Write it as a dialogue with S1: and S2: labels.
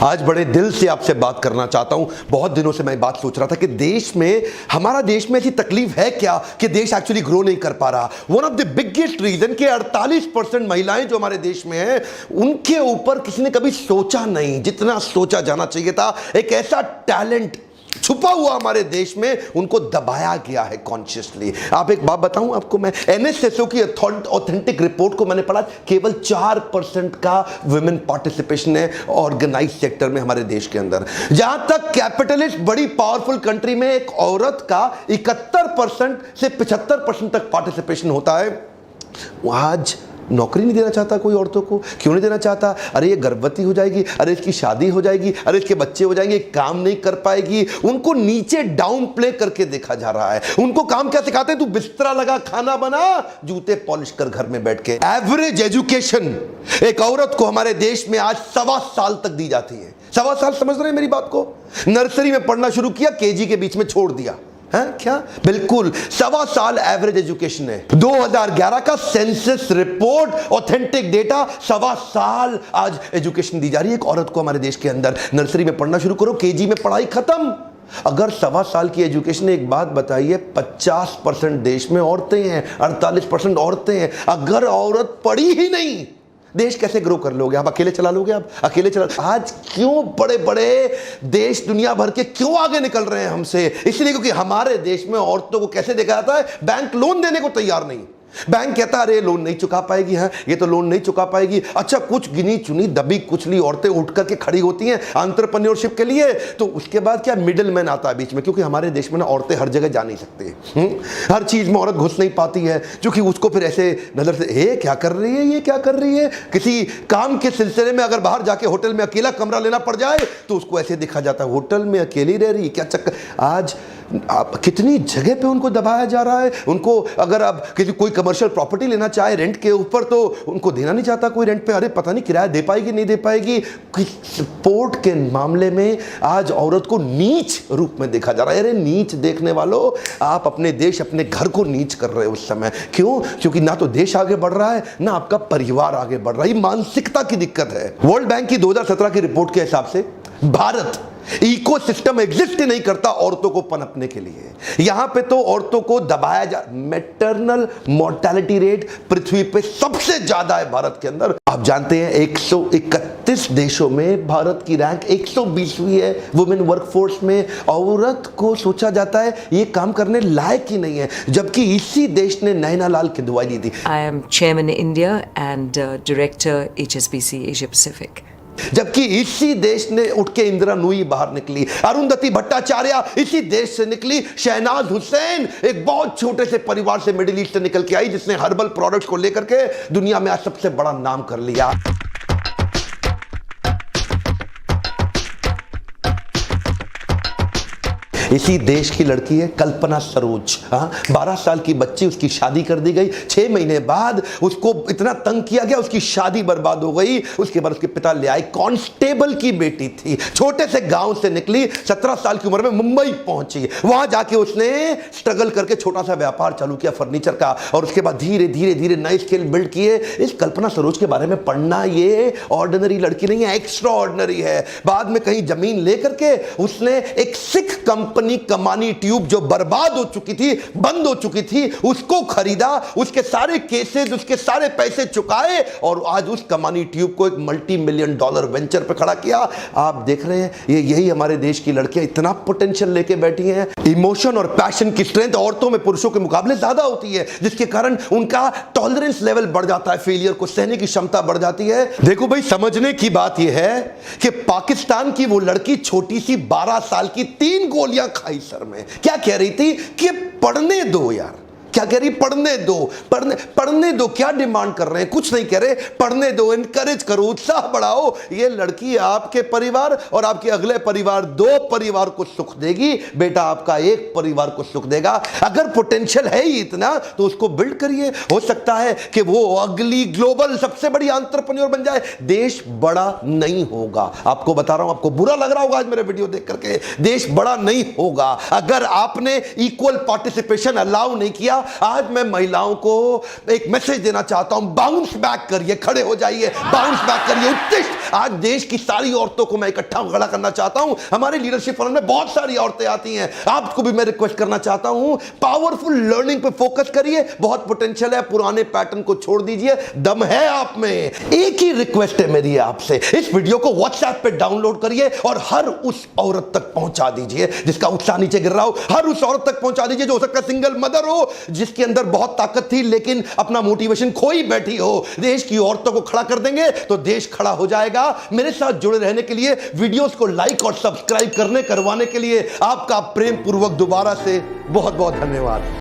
S1: आज बड़े दिल से आपसे बात करना चाहता हूं। बहुत दिनों से मैं बात सोच रहा था कि हमारा देश में ऐसी तकलीफ है क्या कि देश एक्चुअली ग्रो नहीं कर पा रहा। One of the biggest reason कि 48% महिलाएं जो हमारे देश में हैं, उनके ऊपर किसी ने कभी सोचा नहीं जितना सोचा जाना चाहिए था। एक ऐसा टैलेंट छुपा हुआ हमारे देश में, उनको दबाया गया है कॉन्शियसली। आप एक बात बताऊं आपको, मैं एनएसएसओ की ऑथेंटिक रिपोर्ट को मैंने पढ़ा, केवल 4% का वुमेन पार्टिसिपेशन है ऑर्गेनाइज सेक्टर में हमारे देश के अंदर। जहां तक कैपिटलिस्ट बड़ी पावरफुल कंट्री में एक औरत का 71% से 75% तक पार्टिसिपेशन होता है, आज नौकरी नहीं देना चाहता कोई औरतों को। क्यों नहीं देना चाहता? अरे ये गर्भवती हो जाएगी, अरे इसकी शादी हो जाएगी, अरे इसके बच्चे हो जाएंगे, काम नहीं कर पाएगी। उनको नीचे डाउन प्ले करके देखा जा रहा है। उनको काम क्या सिखाते हैं? तू बिस्तरा लगा, खाना बना, जूते पॉलिश कर घर में बैठ के। एवरेज एजुकेशन एक औरत को हमारे देश में आज 1.25 साल तक दी जाती है। 1.25 साल, समझ रहे हैं मेरी बात को? नर्सरी में पढ़ना शुरू किया, केजी के बीच में छोड़ दिया है क्या? बिल्कुल 1.25 साल एवरेज एजुकेशन है। 2011 का सेंसस रिपोर्ट, ऑथेंटिक डेटा, 1.25 साल आज एजुकेशन दी जा रही है एक औरत को हमारे देश के अंदर। नर्सरी में पढ़ना शुरू करो, केजी में पढ़ाई खत्म। अगर 1.25 साल की एजुकेशन, एक बात बताइए, 50% देश में औरतें हैं, 48% औरतें हैं। अगर औरत पढ़ी ही नहीं, देश कैसे ग्रो कर लोगे? आप अकेले चला लोगे? आप अकेले चला। आज क्यों बड़े बड़े देश दुनिया भर के क्यों आगे निकल रहे हैं हमसे? इसलिए क्योंकि हमारे देश में औरतों को कैसे देखा जाता है? बैंक लोन देने को तैयार नहीं। बैंक कहता है अरे लोन नहीं चुका पाएगी, है ये तो लोन नहीं चुका पाएगी। अच्छा, कुछ गिनी चुनी दबी कुचली औरतें उठ करके खड़ी होती हैं एंटरप्रेन्योरशिप के लिए, तो उसके बाद क्या मिडिल मैन आता है बीच में। क्योंकि हमारे देश में ना औरतें हर जगह जा नहीं सकती, हर चीज में औरत घुस नहीं पाती है, क्योंकि उसको फिर ऐसे नजर से ये क्या कर रही है, ये क्या कर रही है। किसी काम के सिलसिले में अगर बाहर जाके होटल में अकेला कमरा लेना पड़ जाए तो उसको ऐसे दिखा जाता है, होटल में अकेली रह रही, क्या चक्कर। आज आप कितनी जगह पे उनको दबाया जा रहा है। उनको अगर आप किसी कोई कमर्शियल प्रॉपर्टी लेना चाहे रेंट के ऊपर, तो उनको देना नहीं चाहता कोई रेंट पे। अरे पता नहीं किराया दे पाएगी नहीं दे पाएगी। सपोर्ट के मामले में आज औरत को नीच रूप में देखा जा रहा है। अरे नीच देखने वालों, आप अपने देश, अपने घर को नीच कर रहे हो उस समय। क्यों? क्योंकि ना तो देश आगे बढ़ रहा है, ना आपका परिवार आगे बढ़ रहा है। मानसिकता की दिक्कत है। वर्ल्ड बैंक की 2017 की रिपोर्ट के हिसाब से भारत इकोसिस्टम एग्जिस्ट ही नहीं करता औरतों को पनपने के लिए। यहां पे तो औरतों को दबाया जा। मैटरनल मोर्टेलिटी रेट पृथ्वी पे सबसे ज्यादा है भारत के अंदर। आप जानते हैं 131 देशों में भारत की रैंक 120वीं है वुमेन वर्कफोर्स में। औरत को सोचा जाता है ये काम करने लायक ही नहीं है, जबकि इसी देश ने नैना लाल की दुआई दी थी।
S2: I am chairman India and director HSBC Asia Pacific.
S1: जबकि इसी देश ने उठ के इंदिरा नूई बाहर निकली, अरुंधति भट्टाचार्य इसी देश से निकली, शहनाज हुसैन एक बहुत छोटे से परिवार से मिडिल ईस्ट से निकल के आई, जिसने हर्बल प्रोडक्ट्स को लेकर के दुनिया में आज सबसे बड़ा नाम कर लिया। इसी देश की लड़की है कल्पना सरोज। 12 साल की बच्ची, उसकी शादी कर दी गई। 6 महीने बाद उसको इतना तंग किया गया, उसकी शादी बर्बाद हो गई। उसके बाद उसके पिता ले आए, कांस्टेबल की बेटी थी, छोटे से गांव से निकली, 17 साल की उम्र में मुंबई पहुंची। वहां जाके उसने स्ट्रगल करके छोटा सा व्यापार चालू किया फर्नीचर का, और उसके बाद धीरे धीरे धीरे नए स्किल बिल्ड किए। इस कल्पना सरोज के बारे में पढ़ना, ये ऑर्डिनरी लड़की नहीं है, एक्स्ट्रा ऑर्डिनरी है। बाद में कहीं जमीन लेकर के उसने एक सिख कंपनी कमानी ट्यूब जो बर्बाद हो चुकी थी, बंद हो चुकी थी, उसको खरीदा, उसके सारे केसेस, उसके सारे पैसे चुकाए, और आज उस कमानी ट्यूब को एक $multi-million वेंचर पे खड़ा किया। आप देख रहे हैं, यही हमारे देश की लड़कियां इतना पोटेंशियल लेके बैठी हैं। इमोशन और पैशन की स्ट्रेंथ औरतों में पुरुषों के मुकाबले ज्यादा होती है, जिसके कारण उनका टॉलरेंस लेवल बढ़ जाता है, फेलियर को सहने की क्षमता बढ़ जाती है। देखो भाई, समझने की बात यह है कि पाकिस्तान की वो लड़की छोटी सी 12 साल की 3 गोलियां खाई सर में। क्या कह रही थी कि पढ़ने दो यार। क्या कह रही? पढ़ने दो, पढ़ने दो। क्या डिमांड कर रहे हैं? कुछ नहीं कह रहे, पढ़ने दो, इनकरेज करो, उत्साह बढ़ाओ। ये लड़की आपके परिवार और आपके अगले परिवार, 2 परिवार को सुख देगी। बेटा आपका एक परिवार को सुख देगा। अगर पोटेंशियल है ही इतना तो उसको बिल्ड करिए। हो सकता है कि वो अगली ग्लोबल सबसे बड़ी एंटरप्रेन्योर बन जाए। देश बड़ा नहीं होगा, आपको बता रहा हूं। आपको बुरा लग रहा होगा आज मेरे वीडियो देख करके, देश बड़ा नहीं होगा अगर आपने इक्वल पार्टिसिपेशन अलाउ नहीं किया आज मैं महिलाओं को एक मैसेज देना चाहता हूं, बाउंस बैक करिए, खड़े हो जाइए, बाउंस बैक करिए, उत्कृष्ट। आज देश की सारी औरतों को मैं इकट्ठा खड़ा करना चाहता हूं। हमारे लीडरशिप फोरम में बहुत सारी औरतें आती हैं, आपको भी मैं रिक्वेस्ट करना चाहता हूं, पावरफुल लर्निंग पे फोकस करिए, बहुत पोटेंशियल है, पुराने पैटर्न को छोड़ दीजिए, दम है आप में। एक ही रिक्वेस्ट है मेरी आपसे, इस वीडियो को व्हाट्सएप पे डाउनलोड करिए और हर उस औरत तक पहुंचा दीजिए जिसका उत्साह नीचे गिर रहा हो, हर उस औरत तक पहुंचा दीजिए जो हो सकता है सिंगल मदर हो, जिसके अंदर बहुत ताकत थी लेकिन अपना मोटिवेशन खोई बैठी हो। देश की औरतों को खड़ा कर देंगे तो देश खड़ा हो जाएगा। मेरे साथ जुड़े रहने के लिए, वीडियोस को लाइक और सब्सक्राइब करवाने के लिए आपका प्रेम पूर्वक दोबारा से बहुत बहुत धन्यवाद।